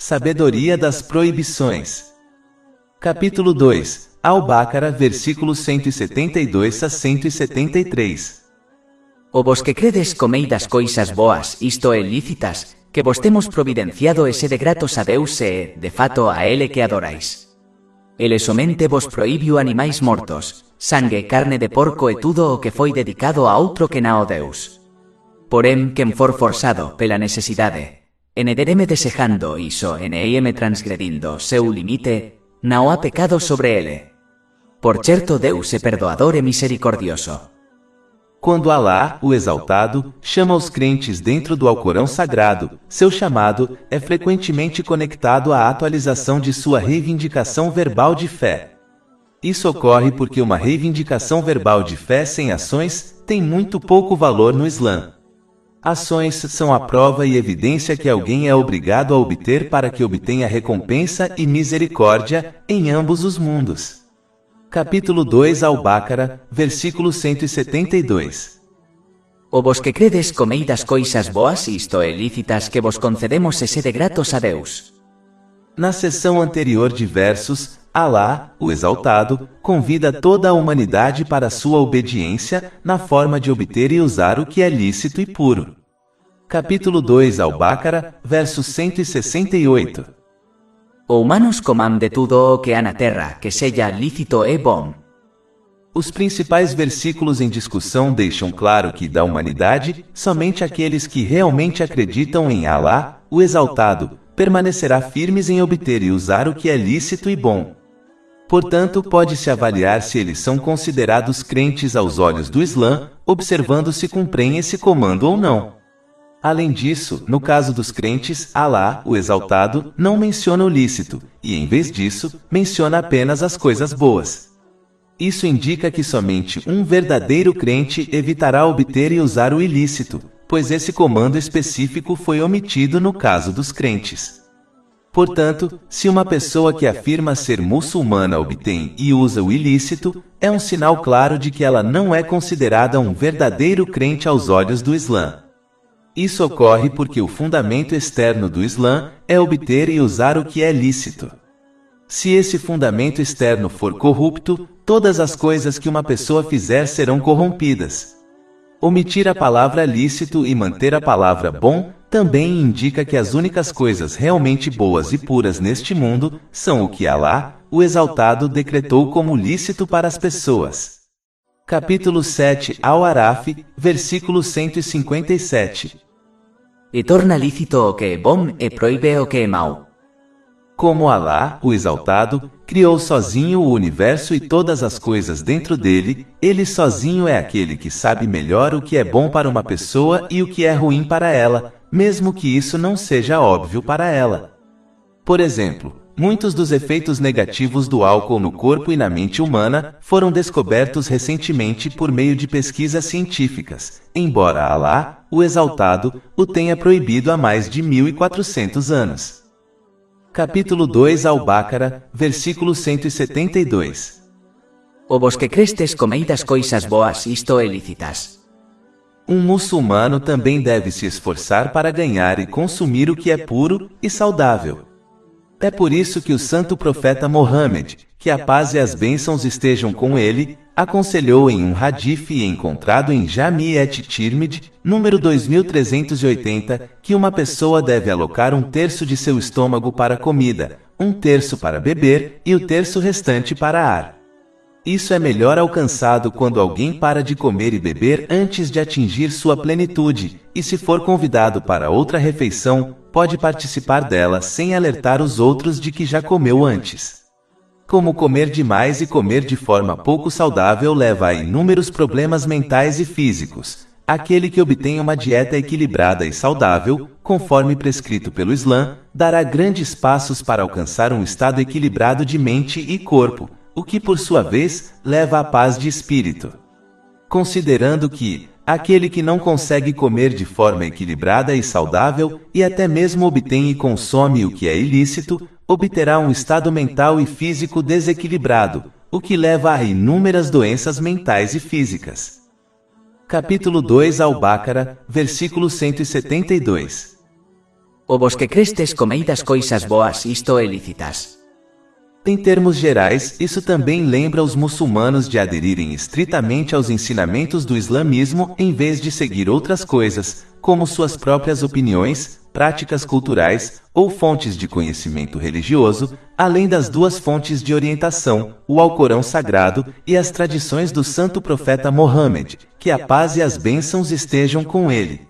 Sabedoria das proibições. Capítulo 2, Al-Baqarah, versículos 172 a 173. O vos que credes comei das coisas boas, isto é lícitas, que vos temos providenciado e sede gratos a Deus e, de fato, a Ele que adorais. Ele somente vos prohibiu animais mortos, sangue, carne de porco e tudo o que foi dedicado a outro que na o Deus. Porém, quen for forzado pela necesidade, enedereme desejando iso eneíeme transgredindo seu limite, não há pecado sobre ele. Por certo Deus é perdoador e misericordioso. Quando Alá, o Exaltado, chama os crentes dentro do Alcorão Sagrado, seu chamado é frequentemente conectado à atualização de sua reivindicação verbal de fé. Isso ocorre porque uma reivindicação verbal de fé sem ações tem muito pouco valor no Islã. Ações são a prova e evidência que alguém é obrigado a obter para que obtenha recompensa e misericórdia em ambos os mundos. Capítulo 2 Al-Baqarah, versículo 172. O vos que credes comei das coisas boas, isto é lícitas, que vos concedemos e sede gratos a Deus. Na seção anterior de versos, Alá, o Exaltado, convida toda a humanidade para sua obediência na forma de obter e usar o que é lícito e puro. Capítulo 2 Al-Baqarah, verso 168. O humanos comam de tudo o que há na terra, que seja lícito e bom. Os principais versículos em discussão deixam claro que, da humanidade, somente aqueles que realmente acreditam em Alá, o Exaltado, permanecerá firmes em obter e usar o que é lícito e bom. Portanto, pode-se avaliar se eles são considerados crentes aos olhos do Islã, observando se cumprem esse comando ou não. Além disso, no caso dos crentes, Alá, o Exaltado, não menciona o lícito, e em vez disso, menciona apenas as coisas boas. Isso indica que somente um verdadeiro crente evitará obter e usar o ilícito, pois esse comando específico foi omitido no caso dos crentes. Portanto, se uma pessoa que afirma ser muçulmana obtém e usa o ilícito, é um sinal claro de que ela não é considerada um verdadeiro crente aos olhos do Islã. Isso ocorre porque o fundamento externo do Islã é obter e usar o que é lícito. Se esse fundamento externo for corrupto, todas as coisas que uma pessoa fizer serão corrompidas. Omitir a palavra lícito e manter a palavra bom também indica que as únicas coisas realmente boas e puras neste mundo são o que Alá, o Exaltado, decretou como lícito para as pessoas. Capítulo 7 Al-Araf, versículo 157. E torna lícito o que é bom e proíbe o que é mau. Como Alá, o Exaltado, criou sozinho o universo e todas as coisas dentro dele, ele sozinho é aquele que sabe melhor o que é bom para uma pessoa e o que é ruim para ela, mesmo que isso não seja óbvio para ela. Por exemplo, muitos dos efeitos negativos do álcool no corpo e na mente humana foram descobertos recentemente por meio de pesquisas científicas, embora Alá, o Exaltado, o tenha proibido há mais de 1400 anos. Capítulo 2 Al-Baqarah, versículo 172. O vos que crestes comei das coisas boas, isto é lícitas. Um muçulmano também deve se esforçar para ganhar e consumir o que é puro e saudável. É por isso que o santo profeta Mohammed, que a paz e as bênçãos estejam com ele, aconselhou em um hadith encontrado em Jami' et-Tirmidhi, número 2380, que uma pessoa deve alocar 1/3 de seu estômago para comida, 1/3 para beber e o terço restante para ar. Isso é melhor alcançado quando alguém para de comer e beber antes de atingir sua plenitude, e se for convidado para outra refeição, pode participar dela sem alertar os outros de que já comeu antes. Como comer demais e comer de forma pouco saudável leva a inúmeros problemas mentais e físicos, aquele que obtém uma dieta equilibrada e saudável, conforme prescrito pelo Islã, dará grandes passos para alcançar um estado equilibrado de mente e corpo, o que por sua vez leva à paz de espírito. Considerando que aquele que não consegue comer de forma equilibrada e saudável, e até mesmo obtém e consome o que é ilícito, obterá um estado mental e físico desequilibrado, o que leva a inúmeras doenças mentais e físicas. Capítulo 2 Al-Baqarah, versículo 172. O vos que crestes comeis das coisas boas, isto é lícitas. Em termos gerais, isso também lembra os muçulmanos de aderirem estritamente aos ensinamentos do islamismo em vez de seguir outras coisas, como suas próprias opiniões, práticas culturais ou fontes de conhecimento religioso, além das duas fontes de orientação, o Alcorão Sagrado e as tradições do santo profeta Mohammed, que a paz e as bênçãos estejam com ele.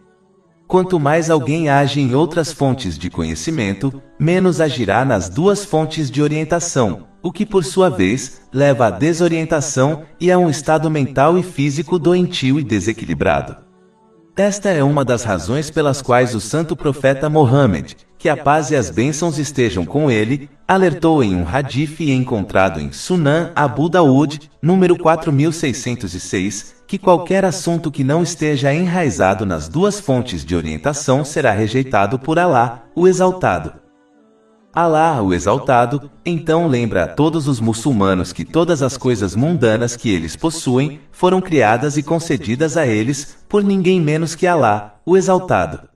Quanto mais alguém age em outras fontes de conhecimento, menos agirá nas duas fontes de orientação, o que por sua vez leva à desorientação e a um estado mental e físico doentio e desequilibrado. Esta é uma das razões pelas quais o santo profeta Mohammed, que a paz e as bênçãos estejam com ele, alertou em um hadith encontrado em Sunan Abu Daud, número 4606, que qualquer assunto que não esteja enraizado nas duas fontes de orientação será rejeitado por Alá, o Exaltado. Alá, o Exaltado, então lembra a todos os muçulmanos que todas as coisas mundanas que eles possuem foram criadas e concedidas a eles por ninguém menos que Alá, o Exaltado.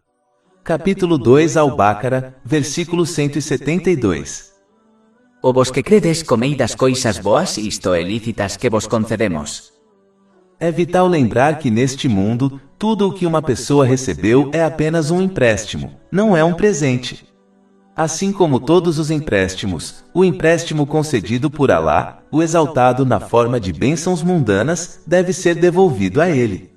Capítulo 2 Al-Baqara, versículo 172. O vos que credes comeis das coisas boas, isto é lícitas que vos concedemos. É vital lembrar que neste mundo, tudo o que uma pessoa recebeu é apenas um empréstimo, não é um presente. Assim como todos os empréstimos, o empréstimo concedido por Alá, o Exaltado na forma de bênçãos mundanas, deve ser devolvido a ele.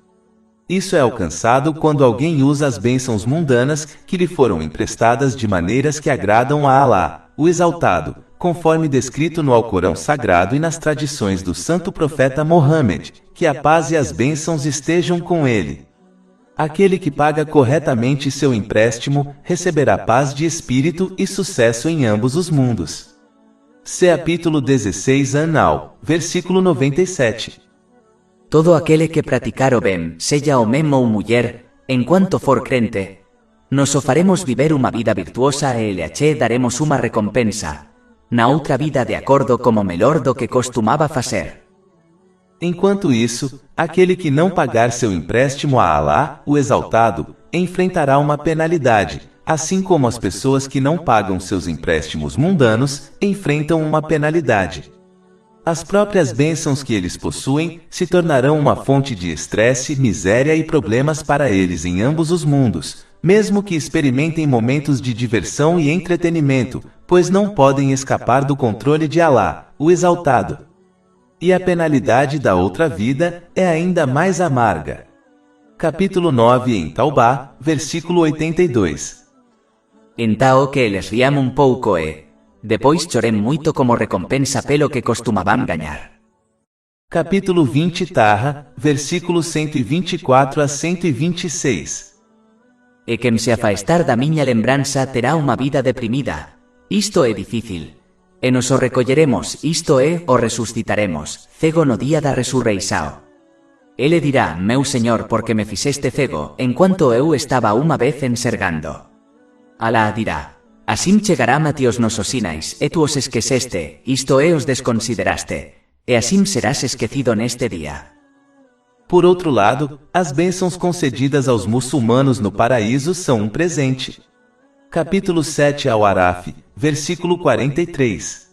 Isso é alcançado quando alguém usa as bênçãos mundanas que lhe foram emprestadas de maneiras que agradam a Alá, o Exaltado, conforme descrito no Alcorão Sagrado e nas tradições do santo profeta Mohammed, que a paz e as bênçãos estejam com ele. Aquele que paga corretamente seu empréstimo, receberá paz de espírito e sucesso em ambos os mundos. Capítulo 16 Anal, versículo 97. Todo aquele que praticar o bem, seja homem ou mulher, enquanto for crente, nos o faremos viver uma vida virtuosa e lhe daremos uma recompensa, na outra vida de acordo como melhor do que costumava fazer. Enquanto isso, aquele que não pagar seu empréstimo a Alá, o Exaltado, enfrentará uma penalidade, assim como as pessoas que não pagam seus empréstimos mundanos enfrentam uma penalidade. As próprias bênçãos que eles possuem se tornarão uma fonte de estresse, miséria e problemas para eles em ambos os mundos, mesmo que experimentem momentos de diversão e entretenimento, pois não podem escapar do controle de Alá, o Exaltado. E a penalidade da outra vida é ainda mais amarga. Capítulo 9 em Taubá, versículo 82. Então que eles riam pouco e, depois chorem muito como recompensa pelo que costumavam ganhar. Capítulo 20 Taha, versículos 124 a 126. E quem se afastar da minha lembrança terá uma vida deprimida. Isto é difícil. E nos o recolleremos, isto é, o resucitaremos, cego no día da resurreição. Ele dirá, meu Senhor, porque me fizeste cego, enquanto eu estava uma vez enxergando. Alá dirá, assim chegará a ti os nosos sinais, e tu os esqueceste, isto é, os desconsideraste, e assim serás esquecido neste dia. Por outro lado, as bênçãos concedidas aos muçulmanos no paraíso são um presente. Capítulo 7 Al-Araf, versículo 43.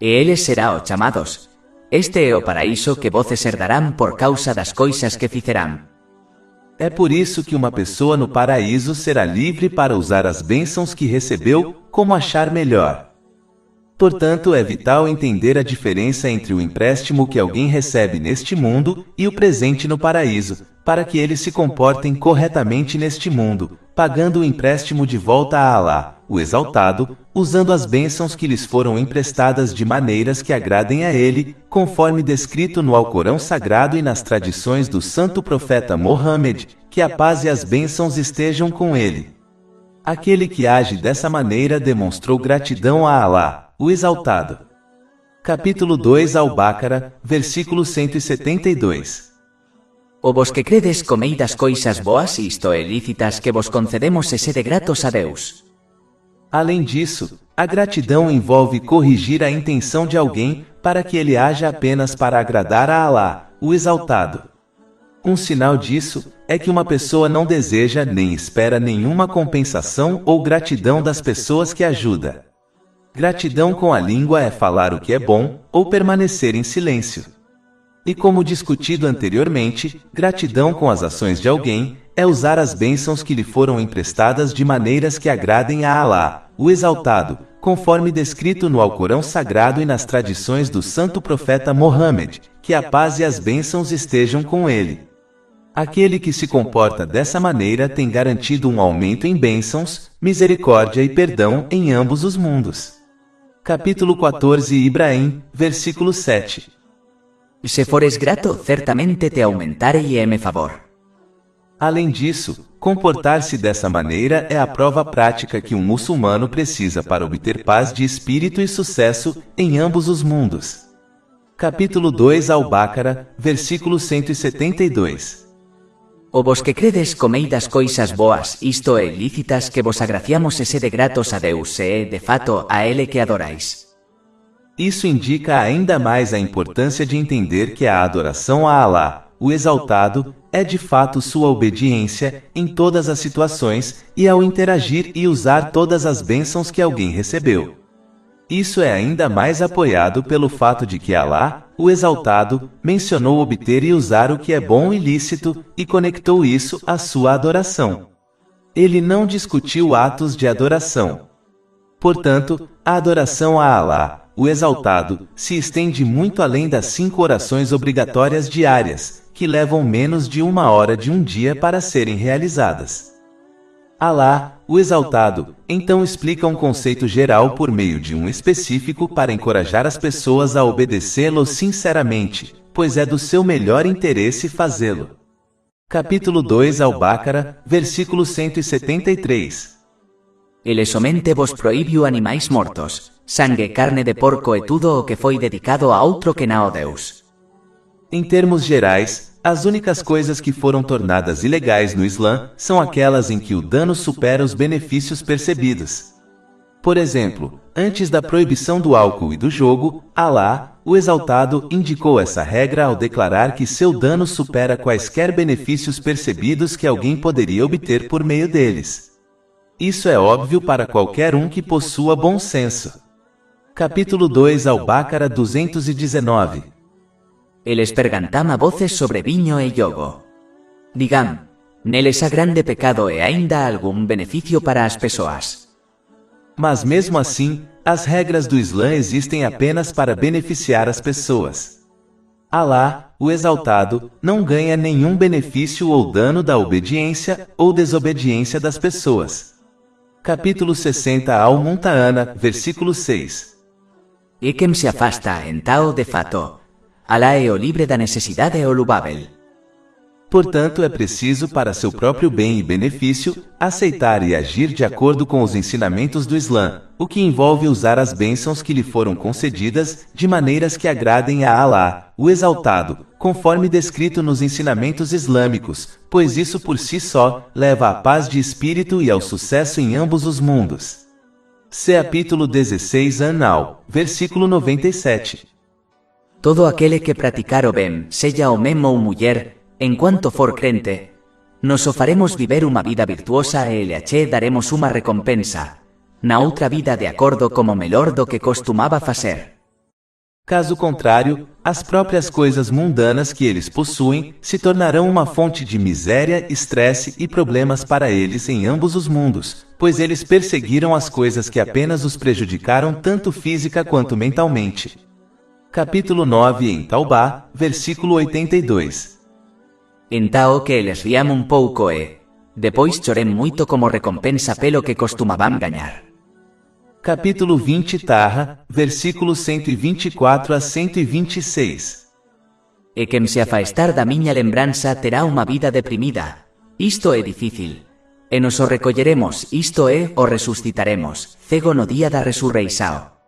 E eles serão chamados. Este é o paraíso que voces herdarán por causa das coisas que fizeram. É por isso que uma pessoa no paraíso será livre para usar as bênçãos que recebeu como achar melhor. Portanto, é vital entender a diferença entre o empréstimo que alguém recebe neste mundo e o presente no paraíso, para que eles se comportem corretamente neste mundo, pagando o empréstimo de volta a Alá, o Exaltado, usando as bênçãos que lhes foram emprestadas de maneiras que agradem a ele, conforme descrito no Alcorão Sagrado e nas tradições do santo profeta Mohammed, que a paz e as bênçãos estejam com ele. Aquele que age dessa maneira demonstrou gratidão a Alá, o Exaltado. Capítulo 2 Al-Baqara, versículo 172. O vos que credes comeis das coisas boas, isto é lícitas que vos concedemos e sede gratos a Deus. Além disso, a gratidão envolve corrigir a intenção de alguém para que ele haja apenas para agradar a Alá, o Exaltado. Um sinal disso é que uma pessoa não deseja nem espera nenhuma compensação ou gratidão das pessoas que ajuda. Gratidão com a língua é falar o que é bom ou permanecer em silêncio. E como discutido anteriormente, gratidão com as ações de alguém é usar as bênçãos que lhe foram emprestadas de maneiras que agradem a Alá, o Exaltado, conforme descrito no Alcorão Sagrado e nas tradições do santo profeta Mohammed, que a paz e as bênçãos estejam com ele. Aquele que se comporta dessa maneira tem garantido um aumento em bênçãos, misericórdia e perdão em ambos os mundos. Capítulo 14 Ibrahim, versículo 7. Se fores grato, certamente te aumentarei me favor. Além disso, comportar-se dessa maneira é a prova prática que um muçulmano precisa para obter paz de espírito e sucesso em ambos os mundos. Capítulo 2 Al-Baqarah, versículo 172. O vos que credes comei das coisas boas, isto é, lícitas que vos agraciamos e sede gratos a Deus e, de fato, a Ele que adorais. Isso indica ainda mais a importância de entender que a adoração a Alá, o Exaltado, é de fato sua obediência em todas as situações e ao interagir e usar todas as bênçãos que alguém recebeu. Isso é ainda mais apoiado pelo fato de que Alá, o Exaltado, mencionou obter e usar o que é bom e lícito e conectou isso à sua adoração. Ele não discutiu atos de adoração. Portanto, a adoração a Alá, o Exaltado, se estende muito além das 5 orações obrigatórias diárias, que levam menos de 1 hora de um dia para serem realizadas. Alá, o Exaltado, então explica um conceito geral por meio de um específico para encorajar as pessoas a obedecê-lo sinceramente, pois é do seu melhor interesse fazê-lo. Capítulo 2 Al-Baqarah, versículo 173. Ele somente vos prohibiu animais mortos, sangue, carne de porco e tudo o que foi dedicado a outro que não Deus. Em termos gerais, as únicas coisas que foram tornadas ilegais no Islã são aquelas em que o dano supera os benefícios percebidos. Por exemplo, antes da proibição do álcool e do jogo, Alá, o Exaltado, indicou essa regra ao declarar que seu dano supera quaisquer benefícios percebidos que alguém poderia obter por meio deles. Isso é óbvio para qualquer um que possua bom senso. Capítulo 2 Al-Baqarah 219. Eles pergantam a voces sobre vinho e jogo. Digam, neles há grande pecado e ainda algum benefício para as pessoas. Mas mesmo assim, as regras do Islã existem apenas para beneficiar as pessoas. Alá, o Exaltado, não ganha nenhum benefício ou dano da obediência ou desobediência das pessoas. Capítulo 60 Al-Mumtahana, versículo 6. E quem se afasta en tal de fato, Alá é o livre da necessidade ou lubável. Portanto, é preciso para seu próprio bem e benefício, aceitar e agir de acordo com os ensinamentos do Islã, o que envolve usar as bênçãos que lhe foram concedidas de maneiras que agradem a Alá, o Exaltado, conforme descrito nos ensinamentos islâmicos, pois isso por si só leva à paz de espírito e ao sucesso em ambos os mundos. Capítulo 16 An-Nahl, versículo 97. Todo aquele que praticar o bem, seja homem ou mulher, enquanto for crente, nos o faremos viver uma vida virtuosa e lhe daremos uma recompensa, na outra vida de acordo como melhor do que costumava fazer. Caso contrário, as próprias coisas mundanas que eles possuem se tornarão uma fonte de miséria, estresse e problemas para eles em ambos os mundos, pois eles perseguiram as coisas que apenas os prejudicaram tanto física quanto mentalmente. Capítulo 9 em Taubá, versículo 82. Então que eles riam um pouco e, depois chorem muito como recompensa pelo que costumavam ganhar. Capítulo 20 Taha, versículos 124 a 126. E quem se afastar da minha lembrança terá uma vida deprimida. Isto é difícil. E nos o recolheremos, isto é, o ressuscitaremos, cego no dia da ressurreição.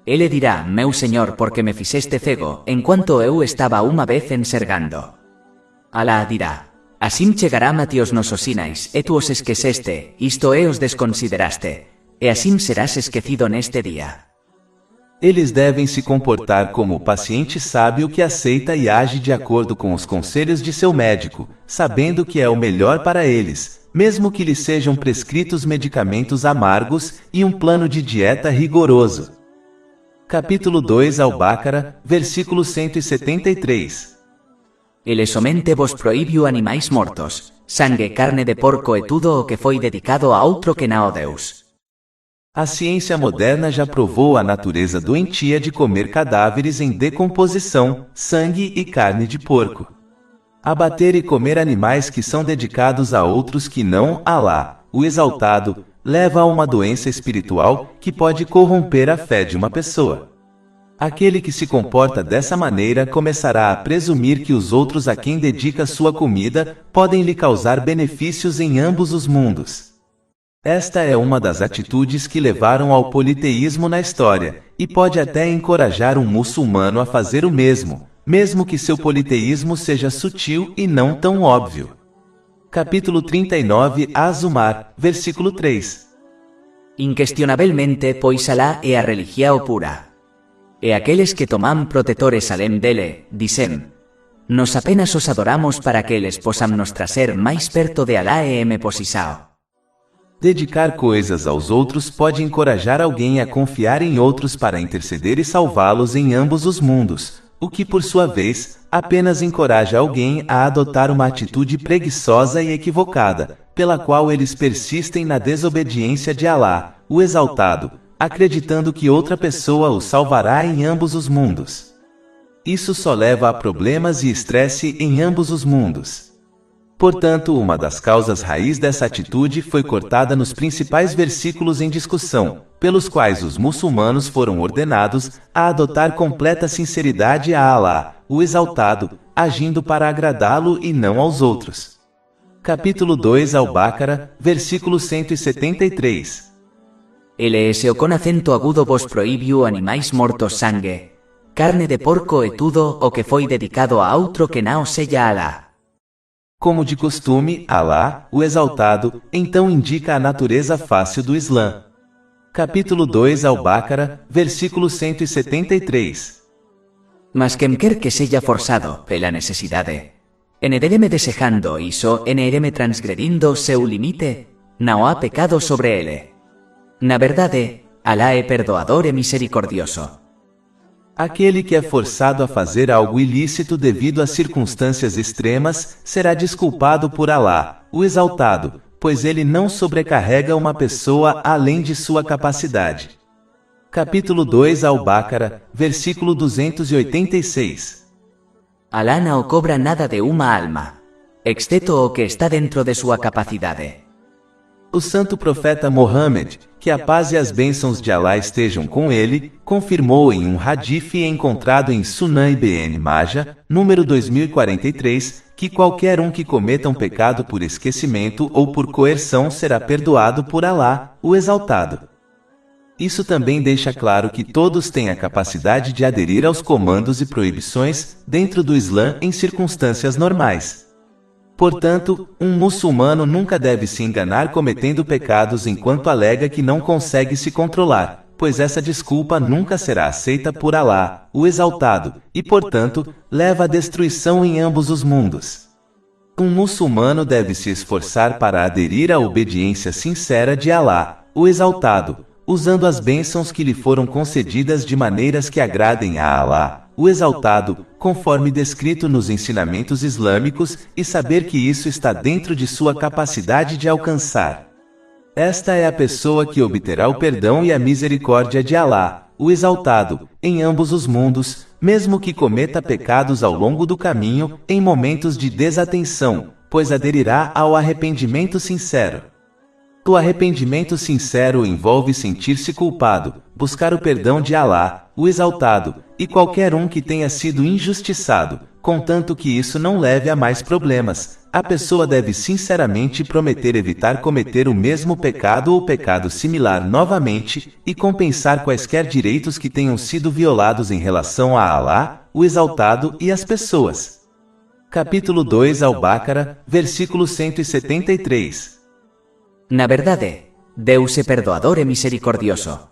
Ele dirá, meu Senhor, porque me fizeste cego, enquanto eu estava uma vez enxergando. Alá dirá, assim chegará a ti os nosos sinais, e tu os esqueceste, isto é, os desconsideraste, e assim serás esquecido neste dia. Eles devem se comportar como o paciente sábio que aceita e age de acordo com os conselhos de seu médico, sabendo que é o melhor para eles, mesmo que lhes sejam prescritos medicamentos amargos e um plano de dieta rigoroso. Capítulo 2 Al-Baqarah, versículo 173. Ele somente vos prohibiu animais mortos, sangue, carne de porco e tudo o que foi dedicado a outro que não Deus. A ciência moderna já provou a natureza doentia de comer cadáveres em decomposição, sangue e carne de porco. Abater e comer animais que são dedicados a outros que não Alá, o Exaltado, leva a uma doença espiritual que pode corromper a fé de uma pessoa. Aquele que se comporta dessa maneira começará a presumir que os outros a quem dedica sua comida podem lhe causar benefícios em ambos os mundos. Esta é uma das atitudes que levaram ao politeísmo na história, e pode até encorajar um muçulmano a fazer o mesmo, mesmo que seu politeísmo seja sutil e não tão óbvio. Capítulo 39 Az-Zumar, versículo 3. Inquestionavelmente, pois Alá é a religião pura. E aqueles que tomam protetores além dele, dizem: Nós apenas os adoramos para que eles possam nos trazer mais perto de Alá e me posisao. Dedicar coisas aos outros pode encorajar alguém a confiar em outros para interceder e salvá-los em ambos os mundos, o que por sua vez, apenas encoraja alguém a adotar uma atitude preguiçosa e equivocada, pela qual eles persistem na desobediência de Alá, o Exaltado, acreditando que outra pessoa os salvará em ambos os mundos. Isso só leva a problemas e estresse em ambos os mundos. Portanto, uma das causas raiz dessa atitude foi cortada nos principais versículos em discussão, pelos quais os muçulmanos foram ordenados a adotar completa sinceridade a Alá, o Exaltado, agindo para agradá-lo e não aos outros. Capítulo 2 Al-Baqarah, versículo 173. Ele se con acento agudo vos prohibiu animais mortos sangue, carne de porco e tudo o que foi dedicado a outro que não seja Alá. Como de costume, Alá, o Exaltado, então indica a natureza fácil do Islã. Capítulo 2 Al-Baqarah, versículo 173. Mas quem quer que seja forçado pela necessidade, en ireme desejando iso, en ireme transgredindo seu limite, não há pecado sobre ele. Na verdade, Alá é perdoador e misericordioso. Aquele que é forçado a fazer algo ilícito devido a circunstâncias extremas, será desculpado por Alá, o Exaltado, pois ele não sobrecarrega uma pessoa além de sua capacidade. Capítulo 2 Al-Baqarah, versículo 286. Alá não cobra nada de uma alma, exceto o que está dentro de sua capacidade. O santo profeta Mohammed, que a paz e as bênçãos de Alá estejam com ele, confirmou em um hadith encontrado em Sunan Ibn Majah, número 2043, que qualquer um que cometa um pecado por esquecimento ou por coerção será perdoado por Alá, o Exaltado. Isso também deixa claro que todos têm a capacidade de aderir aos comandos e proibições dentro do Islã em circunstâncias normais. Portanto, um muçulmano nunca deve se enganar cometendo pecados enquanto alega que não consegue se controlar, pois essa desculpa nunca será aceita por Alá, o Exaltado, e portanto, leva à destruição em ambos os mundos. Um muçulmano deve se esforçar para aderir à obediência sincera de Alá, o Exaltado, usando as bênçãos que lhe foram concedidas de maneiras que agradem a Alá, o Exaltado, conforme descrito nos ensinamentos islâmicos, e saber que isso está dentro de sua capacidade de alcançar. Esta é a pessoa que obterá o perdão e a misericórdia de Alá, o Exaltado, em ambos os mundos, mesmo que cometa pecados ao longo do caminho, em momentos de desatenção, pois aderirá ao arrependimento sincero. O arrependimento sincero envolve sentir-se culpado, buscar o perdão de Alá, o Exaltado, e qualquer um que tenha sido injustiçado, contanto que isso não leve a mais problemas. A pessoa deve sinceramente prometer evitar cometer o mesmo pecado ou pecado similar novamente, e compensar quaisquer direitos que tenham sido violados em relação a Alá, o Exaltado e as pessoas. Capítulo 2 Al-Baqarah, versículo 173. Na verdade, Deus é perdoador e misericordioso.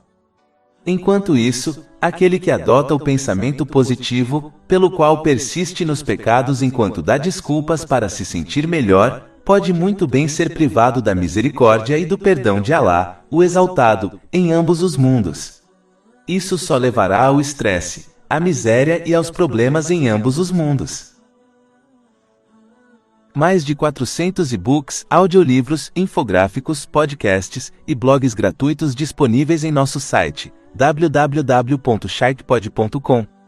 Enquanto isso, Aquele que adota o pensamento positivo, pelo qual persiste nos pecados enquanto dá desculpas para se sentir melhor, pode muito bem ser privado da misericórdia e do perdão de Alá, o Exaltado, em ambos os mundos. Isso só levará ao estresse, à miséria e aos problemas em ambos os mundos. Mais de 400 e-books, audiolivros, infográficos, podcasts e blogs gratuitos disponíveis em nosso site www.sharkpod.com.